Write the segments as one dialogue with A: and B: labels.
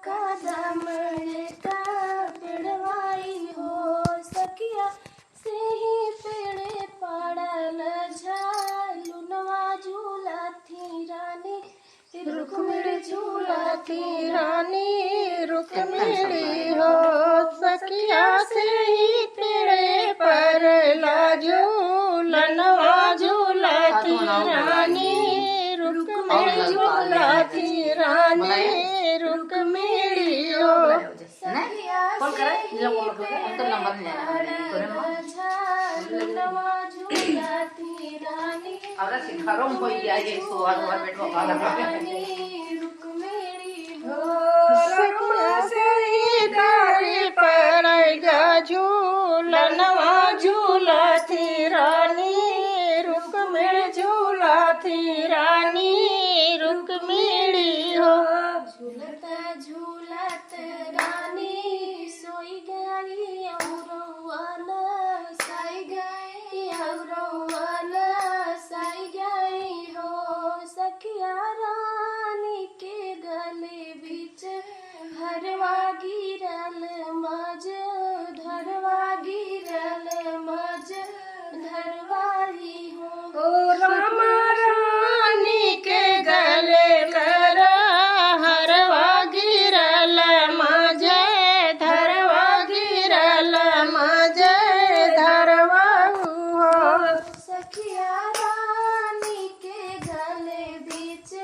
A: दामन का पेड़वाई हो सखिया से ही पेड़े पड़ल झूलनवा झूला थी रानी रुक्मिणी झूला थी रानी रुक्मिणी हो सखिया से ही पेड़े पड़ल झूलनवा झूला थी रानी रुक्मिणी झूला थी रानी रुक्मिणी हो
B: ahora sí jarón voy a ir eso a lo mejor a la
A: झूलनवा झूला थी रानी रुक्मिणी झूला थी रानी रुक्मिणी हो झूलत झूलत रानी सोई गई औरवन साई गई औरवन साई गई हो सखिया रानी के गले बीच हरवा गिरल मज धरवा गिरल मज धरवाई हो रामा रानी के गले कर हरवा गिरल मज धरवा गिरल मज धरवा हो सखिया रानी के गले बीच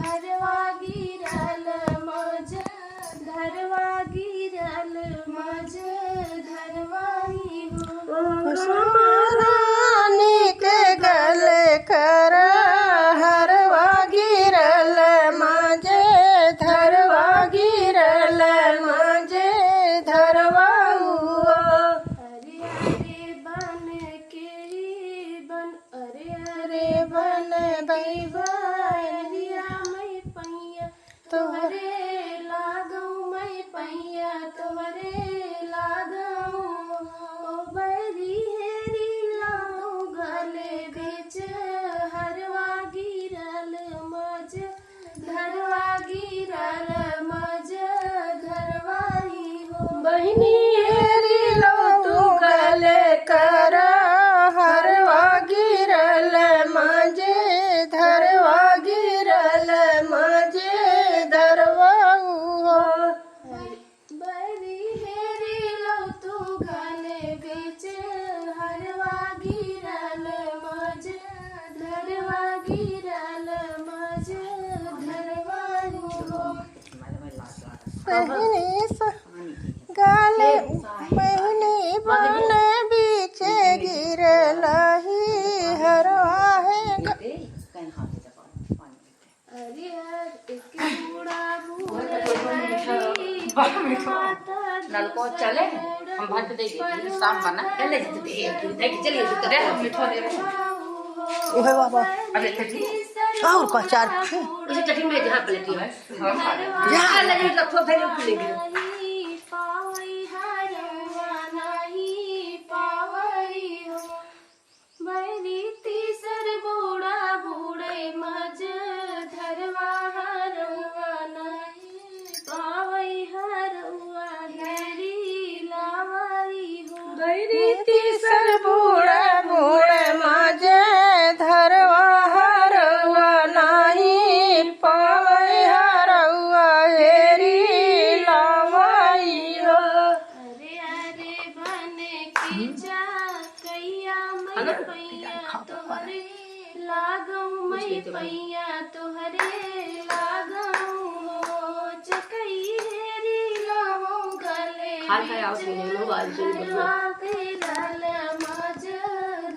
A: हरवा गिरल मज धरवा गिरल मज धरवाई हो रानी के गले कर हरवा गिरल मज धरवा गिरल मज धरवा अरे अरे बन के बन अरे अरे बन बैरिया मैं पैया तोहरे लागू मैं पैया तोहरे लागू ओ बैरी हेरी लाऊ गले बीच हरवा गिरल मज धरवा गिरल मज धरवाई हो बहिनी हेरी लाऊ गले कर हरवा गिरल मज धरवा गिरल मज धरवाऊ हो बरी हेरी लो तू गले बीच हरवा गिरल मज धरवा गिरल मज धरवाऊ हो गाले बहनी बन बीच गिरल ही हरवा है अरे यार इसके बूढ़ा
B: नलको चले हम भात दे देंगे शाम बना चले देख चलिए तो रे मिठो दे
C: ओहे बाबा
B: अबे चटनी
C: और का चार
B: उसे चटनी में जहां प्लेटी है हां लगे तो खूब फिर उठलेंगे
A: पावई हरवा नहीं पावई हो बैरी तीसर बूढ़ा बूढ़े मज धरवा हरवा नहीं पावई हरवा हेरी लावाई हो बैरी तीसर बूढ़ा बूढ़े मज धरवा हरवा नहीं पावई हरवा हेरी लावाई हो अरे अरे बने की जा कैया मैं पैया तोहरे लागू मैं पैया तोहरे लागू हो चकई हेरी लावो गले
B: खाल खाए आओ सुनो लो बाल चली
A: धरवा गिरल मज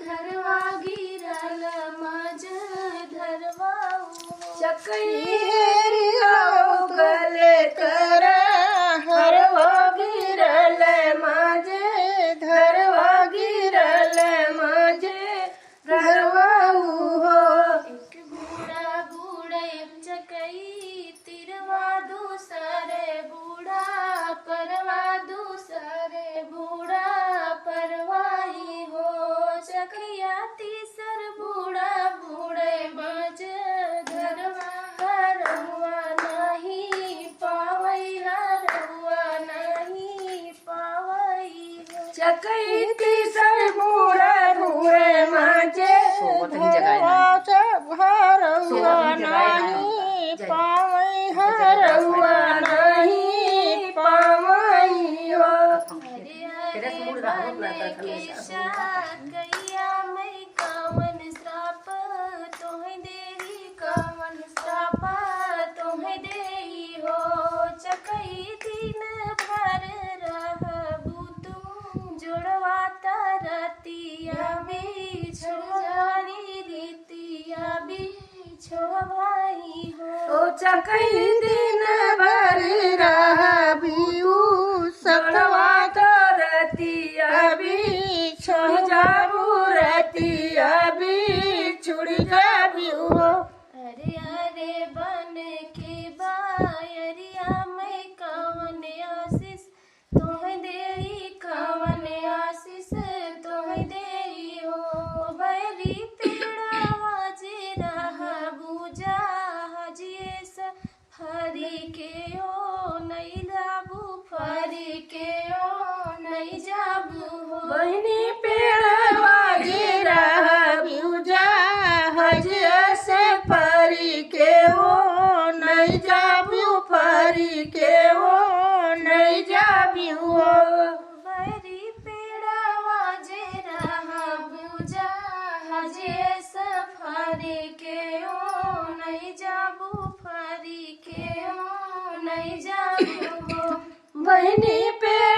A: धरवा गिरल मज धरवाऊ चकई हेरी लावो गले कर हरवा गिरल मज धरवा गिरल मज धरवाऊ हो एक बूढ़ा बूढ़े चकई तिरवा दूसरे बूढ़ा परवा दूसरे बूढ़ा परवाई हो चकैया तीसर बूढ़ा बूढ़े मज धरवा चकैती सर मुरे मुरे माजे
C: धरवाचा घरवा नाही पावई हरवा
A: नहीं पावई हो गैया मैं कावन श्राप तोहे देही कावन श्राप तोहे देही हो चकई दिन भर रहबू तुम जुड़वाता रतिया बिछो जानी रीतिया बिछो भाई हो
C: ओ चकई दिन भर रहबियू सकवा
A: रतिया
C: बिछो जाबू रतिया बिछुड़ जाबियू
A: अरे अरे बन के बायरिया मैं कवन आशीष तोहे देरी कवन आशीष तोहे देरी हो बैरी पेड़ावा जे रहा बुझा हजिए फरी के ओ नहीं जाबू फरी के ओ नहीं जाबू हो
C: बहनी पेड़वा गिरा बिउजा हजिया से परी के वो नहीं जाबियू फरी के वो नहीं जाबियू
A: बैरी पेड़ावा जे रहा बुझा हजे सफरी के ओ नहीं जाबू फरी के ओ नहीं जाबू
C: बहनी पेड़